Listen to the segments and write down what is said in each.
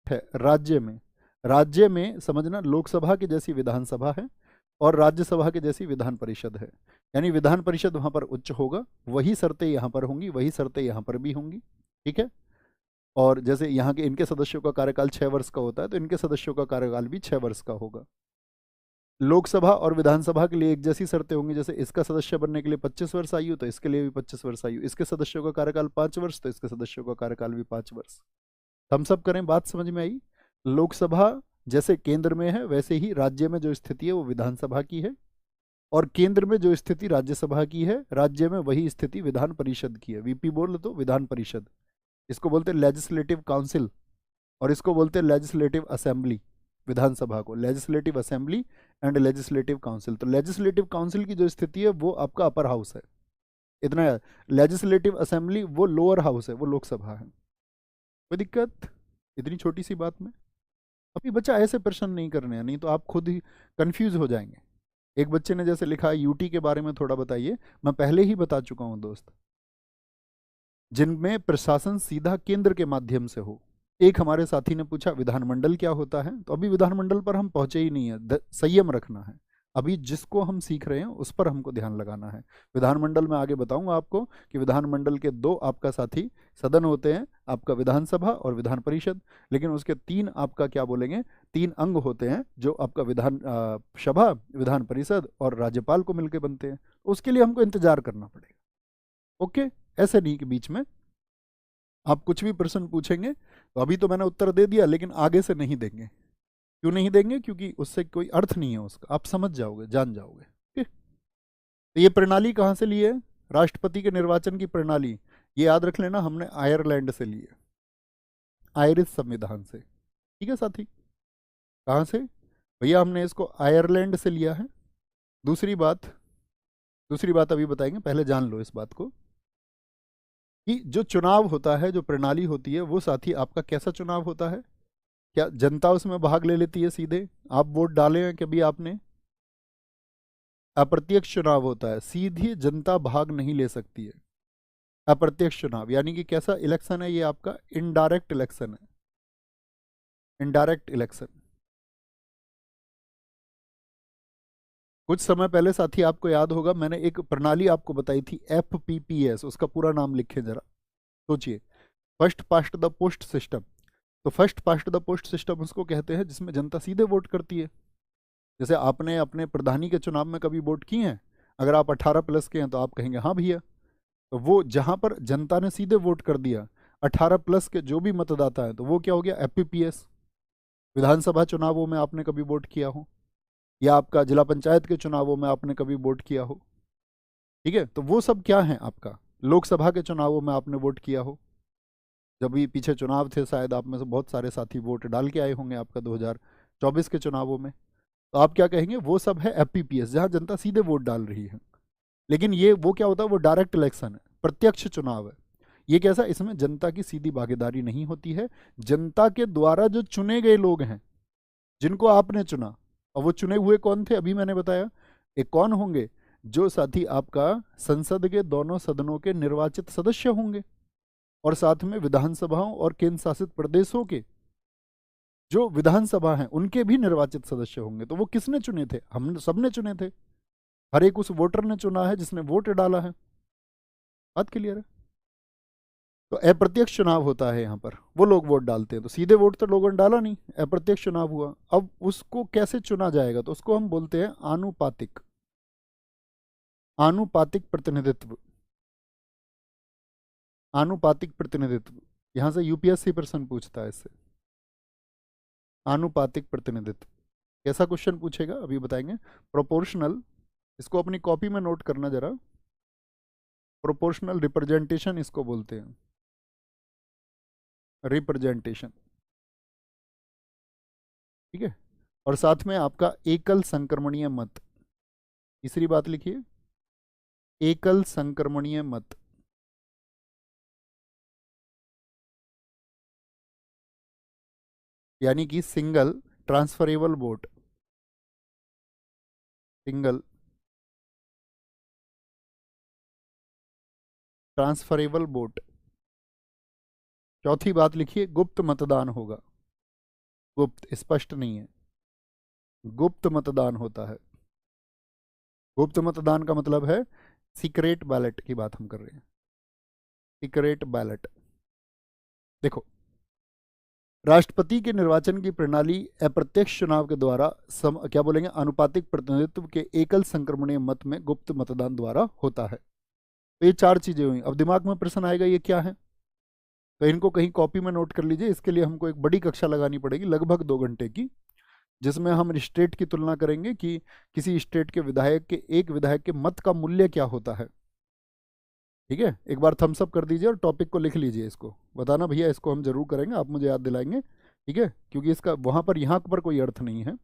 है राज्य में। राज्य में समझना, लोकसभा की जैसी विधानसभा है और राज्यसभा की जैसी विधान परिषद है। यानी विधान परिषद वहां पर उच्च होगा, वही शर्तें यहाँ पर होंगी, वही शर्तें यहाँ पर भी होंगी। ठीक है। और जैसे यहाँ के इनके सदस्यों का कार्यकाल 6 वर्ष का होता है, तो इनके सदस्यों का कार्यकाल भी 6 वर्ष का होगा। लोकसभा और विधानसभा के लिए एक जैसी शर्तें होंगी, जैसे इसका सदस्य बनने के लिए 25 वर्ष आयु, तो इसके लिए भी 25 वर्ष आयु। इसके सदस्यों का कार्यकाल 5 वर्ष, तो इसके सदस्यों का कार्यकाल भी 5 वर्ष। हम सब करें, बात समझ में आई? लोकसभा जैसे केंद्र में है, वैसे ही राज्य में जो स्थिति है वो विधानसभा की है, और केंद्र में जो स्थिति राज्यसभा की है, राज्य में वही स्थिति विधान परिषद की है। वीपी बोल तो विधान परिषद, इसको बोलते हैं लेजिस्लेटिव काउंसिल, और इसको बोलते हैं लेजिस्लेटिव असेंबली। विधानसभा को legislative assembly and legislative council. तो लेजिस्लेटिव काउंसिल की जो स्थिति है वो आपका अपर हाउस है, इतना याद। लेजिस्लेटिव असेंबली वो लोअर हाउस है, वो लोकसभा है। कोई दिक्कत इतनी छोटी सी बात में? अभी बच्चा ऐसे प्रश्न नहीं करने हैं, नहीं तो आप खुद ही कंफ्यूज हो जाएंगे। एक बच्चे ने जैसे लिखा है यूटी के बारे में थोड़ा बताइए। मैं पहले ही बता चुका हूं दोस्त, जिनमें प्रशासन सीधा केंद्र के माध्यम से हो। एक हमारे साथी ने पूछा विधानमंडल क्या होता है, तो अभी विधानमंडल पर हम पहुंचे ही नहीं है, संयम रखना है। अभी जिसको हम सीख रहे हैं उस पर हमको ध्यान लगाना है। विधानमंडल में आगे बताऊंगा आपको कि विधानमंडल के दो आपका साथी सदन होते हैं, आपका विधानसभा और विधान परिषद। लेकिन उसके तीन आपका क्या बोलेंगे, तीन अंग होते हैं जो आपका विधान सभा, विधान परिषद और राज्यपाल को मिलकर बनते हैं। उसके लिए हमको इंतजार करना पड़ेगा। ओके, ऐसे नहीं कि बीच में आप कुछ भी प्रश्न पूछेंगे तो अभी तो मैंने उत्तर दे दिया, लेकिन आगे से नहीं देंगे। क्यों नहीं देंगे? क्योंकि उससे कोई अर्थ नहीं है उसका, आप समझ जाओगे, जान जाओगे। ठीक? तो ये प्रणाली कहाँ से ली है? राष्ट्रपति के निर्वाचन की प्रणाली, ये याद रख लेना, हमने आयरलैंड से ली है, आयरिश संविधान से। ठीक है साथी? कहाँ से भैया? हमने इसको आयरलैंड से लिया है। दूसरी बात, दूसरी बात अभी बताएंगे, पहले जान लो इस बात को कि जो चुनाव होता है, जो प्रणाली होती है, वो साथी आपका कैसा चुनाव होता है? क्या जनता उसमें भाग ले लेती है सीधे? आप वोट डाले हैं कभी आपने? अप्रत्यक्ष चुनाव होता है, सीधी जनता भाग नहीं ले सकती है। अप्रत्यक्ष चुनाव यानी कि कैसा इलेक्शन है ये? आपका इनडायरेक्ट इलेक्शन है, इनडायरेक्ट इलेक्शन। कुछ समय पहले साथी आपको याद होगा मैंने एक प्रणाली आपको बताई थी, FPPS, उसका पूरा नाम लिखे जरा, सोचिए। First past the post system. तो first past the post system उसको कहते हैं जिसमें जनता सीधे वोट करती है। जैसे आपने अपने प्रधानी के चुनाव में कभी वोट किए हैं? अगर आप 18+ के हैं तो आप कहेंगे हाँ भैया। तो वो जहां पर जनता ने सीधे वोट कर दिया, 18+ के जो भी मतदाता है, तो वो क्या हो गया? FPPS। विधानसभा चुनावों में आपने कभी वोट किया हो, या आपका जिला पंचायत के चुनावों में आपने कभी वोट किया हो। ठीक है, तो वो सब क्या है आपका? लोकसभा के चुनावों में आपने वोट किया हो, जब भी पीछे चुनाव थे, शायद आप में से बहुत सारे साथी वोट डाल के आए होंगे आपका 2024 के चुनावों में। तो आप क्या कहेंगे? वो सब है FPPS, जहां जनता सीधे वोट डाल रही है। लेकिन ये वो क्या होता है? वो डायरेक्ट इलेक्शन है, प्रत्यक्ष चुनाव है। ये कैसा? इसमें जनता की सीधी भागीदारी नहीं होती है। जनता के द्वारा जो चुने गए लोग हैं, जिनको आपने चुना, और वो चुने हुए कौन थे? अभी मैंने बताया। एक कौन होंगे? जो साथी आपका संसद के दोनों सदनों के निर्वाचित सदस्य होंगे, और साथ में विधानसभाओं और केंद्र शासित प्रदेशों के जो विधानसभा हैं उनके भी निर्वाचित सदस्य होंगे। तो वो किसने चुने थे? हम सबने चुने थे। हर एक उस वोटर ने चुना है जिसने वोट डाला है। बात क्लियर है? तो अप्रत्यक्ष चुनाव होता है यहाँ पर, वो लोग वोट डालते हैं। तो सीधे वोट तो लोगों ने डाला नहीं, अप्रत्यक्ष चुनाव हुआ। अब उसको कैसे चुना जाएगा? तो उसको हम बोलते हैं आनुपातिक, आनुपातिक प्रतिनिधित्व। आनुपातिक प्रतिनिधित्व, यहां से यूपीएससी प्रश्न पूछता है इससे। आनुपातिक प्रतिनिधित्व कैसा क्वेश्चन पूछेगा अभी बताएंगे। प्रोपोर्शनल, इसको अपनी कॉपी में नोट करना जरा। प्रोपोर्शनल रिप्रेजेंटेशन इसको बोलते हैं, रिप्रेजेंटेशन। ठीक है। और साथ में आपका एकल संक्रमणीय मत। तीसरी बात लिखिए, एकल संक्रमणीय मत। यानी कि single transferable vote, single transferable vote. चौथी बात लिखिए, गुप्त मतदान होगा। गुप्त स्पष्ट नहीं है, गुप्त मतदान होता है। गुप्त मतदान का मतलब है सीक्रेट बैलेट की बात हम कर रहे हैं, सीक्रेट बैलेट। देखो, राष्ट्रपति के निर्वाचन की प्रणाली अप्रत्यक्ष चुनाव के द्वारा क्या बोलेंगे, अनुपातिक प्रतिनिधित्व के एकल संक्रमणीय मत में गुप्त मतदान द्वारा होता है। तो ये चार चीजें हुई। अब दिमाग में प्रश्न आएगा ये क्या है, तो इनको कहीं कॉपी में नोट कर लीजिए। इसके लिए हमको एक बड़ी कक्षा लगानी पड़ेगी, लगभग 2 घंटे की, जिसमें हम स्टेट की तुलना करेंगे कि किसी स्टेट के विधायक के, एक विधायक के मत का मूल्य क्या होता है। ठीक है, एक बार थम्स अप कर दीजिए और टॉपिक को लिख लीजिए, इसको बताना भैया इसको हम जरूर करेंगे, आप मुझे याद दिलाएंगे। ठीक है, क्योंकि इसका वहाँ पर यहाँ पर कोई अर्थ नहीं है,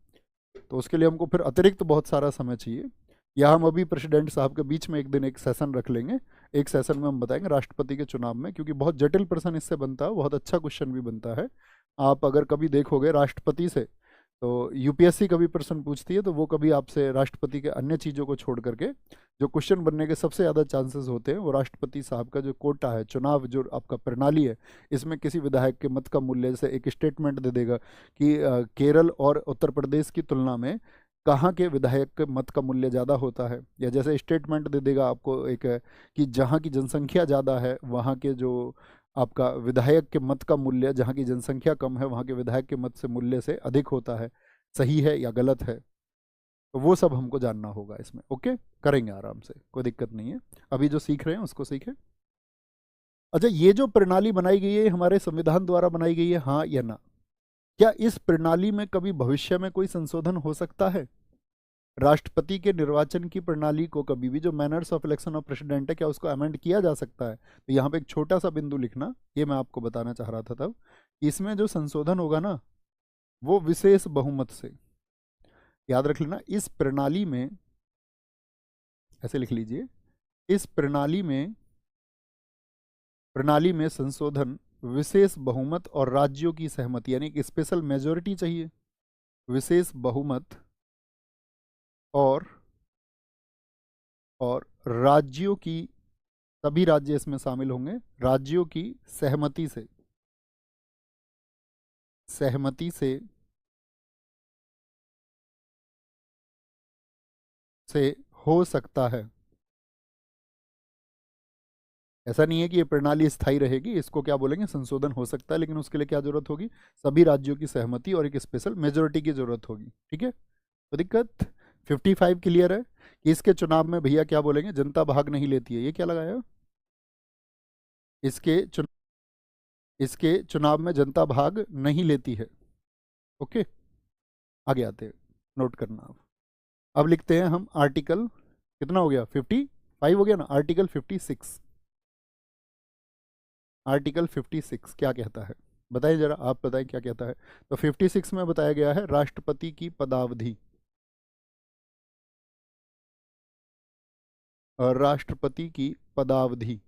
तो उसके लिए हमको फिर अतिरिक्त बहुत सारा समय चाहिए। या हम अभी प्रेसिडेंट साहब के बीच में एक दिन एक सेशन रख लेंगे, एक सेशन में हम बताएंगे राष्ट्रपति के चुनाव में, क्योंकि बहुत जटिल प्रश्न इससे बनता है, बहुत अच्छा क्वेश्चन भी बनता है। आप अगर कभी देखोगे राष्ट्रपति से, तो यूपीएससी कभी प्रश्न पूछती है तो वो कभी आपसे राष्ट्रपति के अन्य चीज़ों को छोड़ करके जो क्वेश्चन बनने के सबसे ज़्यादा चांसेस होते हैं वो राष्ट्रपति साहब का जो कोटा है, चुनाव जो आपका प्रणाली है, इसमें किसी विधायक के मत का मूल्य, जैसे एक स्टेटमेंट दे देगा कि केरल और उत्तर प्रदेश की तुलना में कहाँ के विधायक के मत का मूल्य ज़्यादा होता है, या जैसे स्टेटमेंट दे देगा आपको एक कि जहाँ की जनसंख्या ज़्यादा है वहाँ के जो आपका विधायक के मत का मूल्य, जहाँ की जनसंख्या कम है वहाँ के विधायक के मत से मूल्य से अधिक होता है, सही है या गलत है। तो वो सब हमको जानना होगा इसमें। ओके, करेंगे आराम से, कोई दिक्कत नहीं है, अभी जो सीख रहे हैं उसको सीखें। अच्छा, ये जो प्रणाली बनाई गई है हमारे संविधान द्वारा बनाई गई है, हाँ या ना? क्या इस प्रणाली में कभी भविष्य में कोई संशोधन हो सकता है? राष्ट्रपति के निर्वाचन की प्रणाली को कभी भी, जो manners of election of president है, क्या उसको अमेंड किया जा सकता है? तो यहाँ पे एक छोटा सा बिंदु लिखना, ये मैं आपको बताना चाह रहा था तब, इसमें जो संशोधन होगा ना वो विशेष बहुमत से, याद रख लेना। इस प्रणाली में ऐसे लिख लीजिए, इस प्रणाली में संशोधन विशेष बहुमत और राज्यों की सहमति, यानी कि स्पेशल मेजोरिटी चाहिए, विशेष बहुमत और राज्यों की, सभी राज्य इसमें शामिल होंगे, राज्यों की सहमति से, सहमति से हो सकता है। ऐसा नहीं है कि ये प्रणाली स्थायी रहेगी, इसको क्या बोलेंगे, संशोधन हो सकता है, लेकिन उसके लिए क्या जरूरत होगी, सभी राज्यों की सहमति और एक स्पेशल मेजोरिटी की जरूरत होगी। ठीक है, तो दिक्कत 55 क्लियर है कि इसके चुनाव में भैया क्या बोलेंगे, जनता भाग नहीं लेती है। ये क्या लगाया, इसके चुनाव में जनता भाग नहीं लेती है। ओके, आगे आते हैं, नोट करना आप। अब लिखते हैं हम आर्टिकल, कितना हो गया, 55 हो गया ना, आर्टिकल 56। आर्टिकल 56 क्या कहता है, बताइए जरा, आप बताएं क्या कहता है। तो 56 में बताया गया है राष्ट्रपति की पदावधि, और राष्ट्रपति की पदावधि,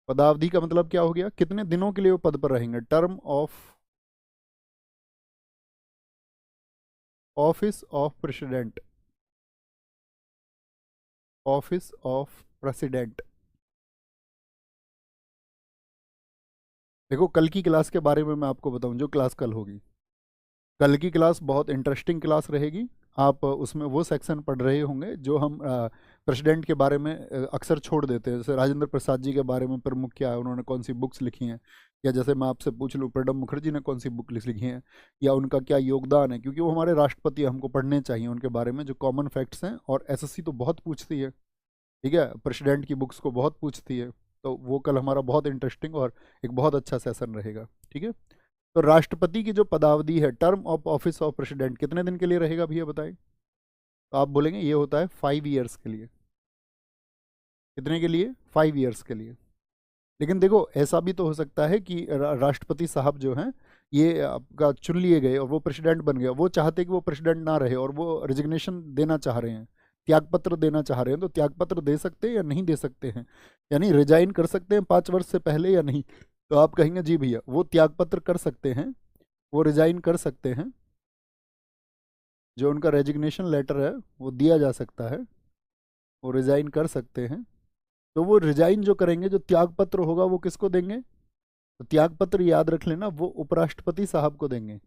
पदावधि का मतलब क्या हो गया, कितने दिनों के लिए वो पद पर रहेंगे, term of office of president, office of president. देखो, कल की क्लास के बारे में मैं आपको बताऊं, जो क्लास कल होगी, कल की क्लास बहुत इंटरेस्टिंग क्लास रहेगी। आप उसमें वो सेक्शन पढ़ रहे होंगे जो हम प्रेसिडेंट के बारे में अक्सर छोड़ देते हैं, जैसे राजेंद्र प्रसाद जी के बारे में प्रमुख क्या है, उन्होंने कौन सी बुक्स लिखी हैं, या जैसे मैं आपसे पूछ लूँ प्रणब मुखर्जी ने कौन सी बुक लिखी हैं, या उनका क्या योगदान है, क्योंकि वो हमारे राष्ट्रपति हैं, हमको पढ़ने चाहिए उनके बारे में जो कॉमन फैक्ट्स हैं, और एसएससी तो बहुत पूछती है। ठीक है, प्रेसिडेंट की बुक्स को बहुत पूछती है, तो वो कल हमारा बहुत इंटरेस्टिंग और एक बहुत अच्छा सेशन रहेगा। ठीक है, तो राष्ट्रपति की जो पदावधि है, term of office of president, कितने दिन के लिए रहेगा भैया बताएं। तो आप बोलेंगे ये होता है 5 ईयर्स के लिए। कितने के लिए, 5 ईयर्स के लिए। लेकिन देखो, ऐसा भी तो हो सकता है कि राष्ट्रपति साहब जो हैं ये आपका चुन लिए गए और वो प्रेसिडेंट बन गया, वो चाहते कि वो प्रेसिडेंट ना रहे और वो रिजिग्नेशन देना चाह रहे हैं, त्यागपत्र देना चाह रहे हैं, तो त्यागपत्र दे सकते हैं या नहीं दे सकते हैं, यानी रिजाइन कर सकते हैं 5 वर्ष से पहले या नहीं। तो आप कहेंगे जी भैया वो त्यागपत्र कर सकते हैं, वो रिजाइन कर सकते हैं, जो उनका रेजिग्नेशन लेटर है वो दिया जा सकता है, वो रिजाइन कर सकते हैं। तो वो रिजाइन जो करेंगे, जो त्याग पत्र होगा वो किसको देंगे, तो त्याग पत्र याद रख लेना, वो उपराष्ट्रपति साहब को देंगे,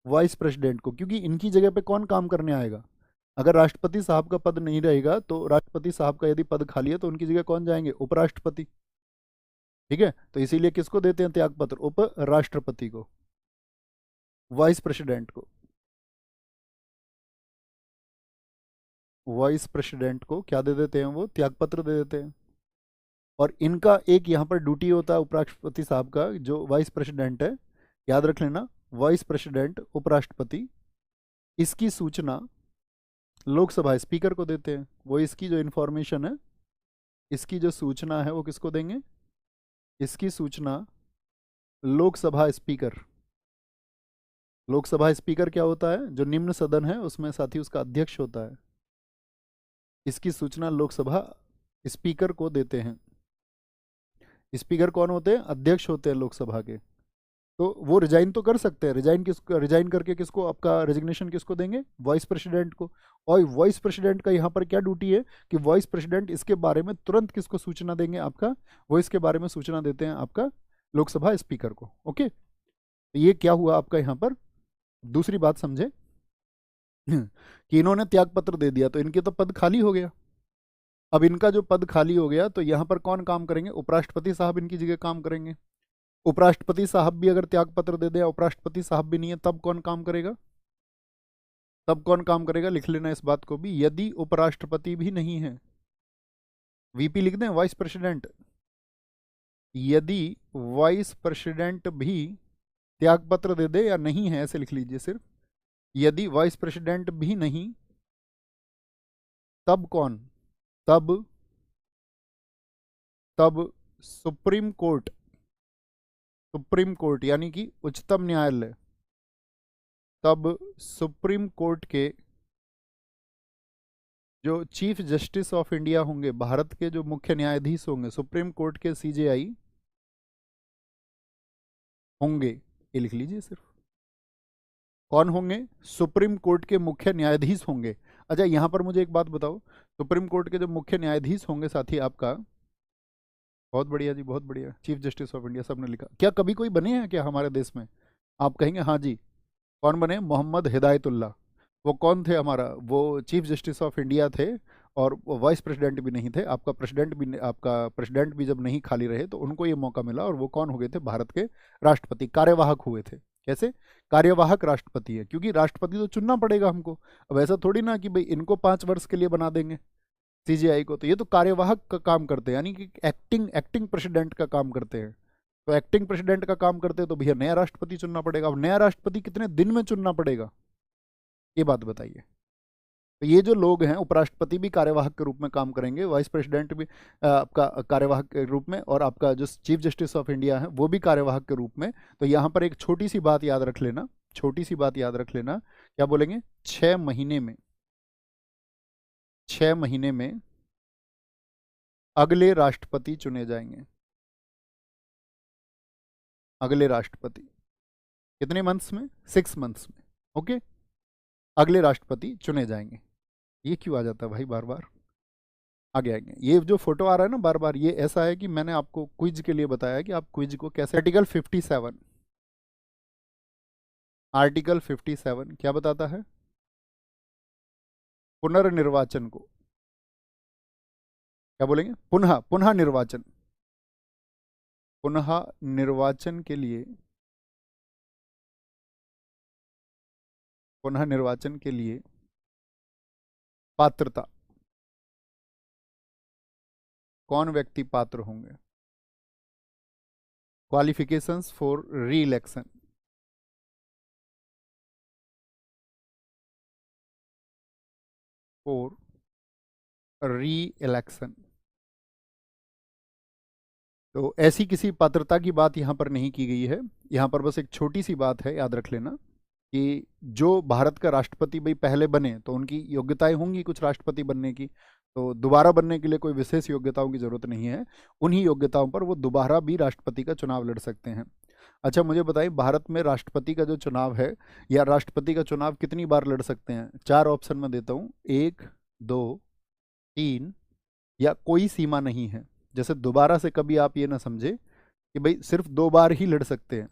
वाइस प्रेसिडेंट को, क्योंकि इनकी जगह पे कौन काम करने आएगा? अगर राष्ट्रपति साहब का पद नहीं रहेगा तो राष्ट्रपति साहब का यदि पद खाली है तो उनकी जगह कौन जाएंगे? उपराष्ट्रपति। ठीक है, तो इसीलिए किसको देते हैं त्याग पत्र? उपराष्ट्रपति को, वाइस प्रेसिडेंट को। वाइस प्रेसिडेंट को क्या दे देते हैं? वो त्याग पत्र दे देते हैं। और इनका एक यहाँ पर ड्यूटी होता है उपराष्ट्रपति साहब का, जो वाइस प्रेसिडेंट है, याद रख लेना, वाइस प्रेसिडेंट उपराष्ट्रपति, इसकी सूचना लोकसभा स्पीकर को देते हैं। वो इसकी जो इंफॉर्मेशन है, इसकी जो सूचना है वो किसको देंगे? इसकी सूचना लोकसभा स्पीकर। लोकसभा स्पीकर क्या होता है? जो निम्न सदन है उसमें साथी उसका अध्यक्ष होता है। इसकी सूचना लोकसभा स्पीकर को देते हैं। स्पीकर कौन होते हैं? अध्यक्ष होते हैं लोकसभा के। तो वो रिजाइन तो कर सकते हैं, रिजाइन करके किसको, आपका रेजिग्नेशन किसको देंगे? वाइस प्रेसिडेंट को। और वाइस प्रेसिडेंट का यहाँ पर क्या ड्यूटी है कि वाइस प्रेसिडेंट इसके बारे में तुरंत किसको सूचना देंगे? आपका, वो इसके बारे में सूचना देते हैं आपका लोकसभा स्पीकर को। ओके, तो ये क्या हुआ आपका यहाँ पर? दूसरी बात समझे कि इन्होंने त्याग पत्र दे दिया तो इनके तो पद खाली हो गया। अब इनका जो पद खाली हो गया तो यहाँ पर कौन काम करेंगे? उपराष्ट्रपति साहब इनकी जगह काम करेंगे। उपराष्ट्रपति साहब भी अगर त्याग पत्र दे दे, उपराष्ट्रपति साहब भी नहीं है, तब कौन काम करेगा? तब कौन काम करेगा? लिख लेना इस बात को भी, यदि उपराष्ट्रपति भी नहीं है, वीपी लिख दें, वाइस प्रेसिडेंट। यदि वाइस प्रेसिडेंट भी त्याग पत्र दे दे, या नहीं है ऐसे लिख लीजिए सिर्फ, यदि वाइस प्रेसिडेंट भी नहीं, तब कौन? तब तब सुप्रीम कोर्ट, सुप्रीम कोर्ट यानी कि उच्चतम न्यायालय, तब सुप्रीम कोर्ट के जो चीफ जस्टिस ऑफ इंडिया होंगे, भारत के जो मुख्य न्यायाधीश होंगे, सुप्रीम कोर्ट के सीजेआई होंगे, ये लिख लीजिए सिर्फ। कौन होंगे? सुप्रीम कोर्ट के मुख्य न्यायाधीश होंगे। अच्छा, यहां पर मुझे एक बात बताओ, सुप्रीम कोर्ट के जो मुख्य न्यायाधीश होंगे साथी आपका, बहुत बढ़िया जी, बहुत बढ़िया, चीफ जस्टिस ऑफ इंडिया सबने लिखा। क्या कभी कोई बने हैं क्या हमारे देश में? आप कहेंगे हाँ जी। कौन बने? मोहम्मद हिदायतुल्ला। वो कौन थे हमारा? वो चीफ जस्टिस ऑफ इंडिया थे, और वो वाइस प्रेसिडेंट भी नहीं थे। आपका प्रेसिडेंट भी जब नहीं खाली रहे तो उनको ये मौका मिला, और वो कौन हो गए थे? भारत के राष्ट्रपति, कार्यवाहक हुए थे। कैसे? कार्यवाहक राष्ट्रपति है, क्योंकि राष्ट्रपति तो चुनना पड़ेगा हमको। अब ऐसा थोड़ी ना कि भाई इनको 5 वर्ष के लिए बना देंगे सीजीआई को, तो ये तो कार्यवाहक का काम करते हैं, यानी कि एक्टिंग एक्टिंग प्रेसिडेंट का काम करते हैं। तो एक्टिंग प्रेसिडेंट का काम करते हैं तो भैया नया राष्ट्रपति चुनना पड़ेगा। अब नया राष्ट्रपति कितने दिन में चुनना पड़ेगा, ये बात बताइए। तो ये जो लोग हैं, उपराष्ट्रपति भी कार्यवाहक के रूप में काम करेंगे, वाइस प्रेसिडेंट भी आपका कार्यवाहक के रूप में, और आपका जो चीफ जस्टिस ऑफ इंडिया है वो भी कार्यवाहक के रूप में। तो यहाँ पर एक छोटी सी बात याद रख लेना, छोटी सी बात याद रख लेना, क्या बोलेंगे? 6 महीने में, 6 महीने में अगले राष्ट्रपति चुने जाएंगे। अगले राष्ट्रपति कितने मंथ्स में? 6 मंथ्स में। ओके, अगले राष्ट्रपति चुने जाएंगे। ये क्यों आ जाता है भाई बार बार? आगे आएंगे। ये जो फोटो आ रहा है ना बार बार, ये ऐसा है कि मैंने आपको क्विज के लिए बताया कि आप क्विज को कैसे। आर्टिकल 57, आर्टिकल 57 क्या बताता है? पुनर्निर्वाचन को क्या बोलेंगे? पुनः पुनः निर्वाचन। पुनः निर्वाचन के लिए, पुनः निर्वाचन के लिए पात्रता, कौन व्यक्ति पात्र होंगे? क्वालिफिकेशंस फॉर री इलेक्शन, फॉर री इलेक्शन। तो ऐसी किसी पात्रता की बात यहाँ पर नहीं की गई है। यहाँ पर बस एक छोटी सी बात है, याद रख लेना, कि जो भारत का राष्ट्रपति भाई पहले बने तो उनकी योग्यताएं होंगी कुछ राष्ट्रपति बनने की, तो दोबारा बनने के लिए कोई विशेष योग्यताओं की जरूरत नहीं है। उन्हीं योग्यताओं पर वो दोबारा भी राष्ट्रपति का चुनाव लड़ सकते हैं। अच्छा, मुझे बताइए, भारत में राष्ट्रपति का जो चुनाव है, या राष्ट्रपति का चुनाव कितनी बार लड़ सकते हैं? 4 ऑप्शन में देता हूँ, 1, 2, 3, या कोई सीमा नहीं है। जैसे दोबारा से कभी आप ये ना समझे कि भाई सिर्फ 2 बार ही लड़ सकते हैं,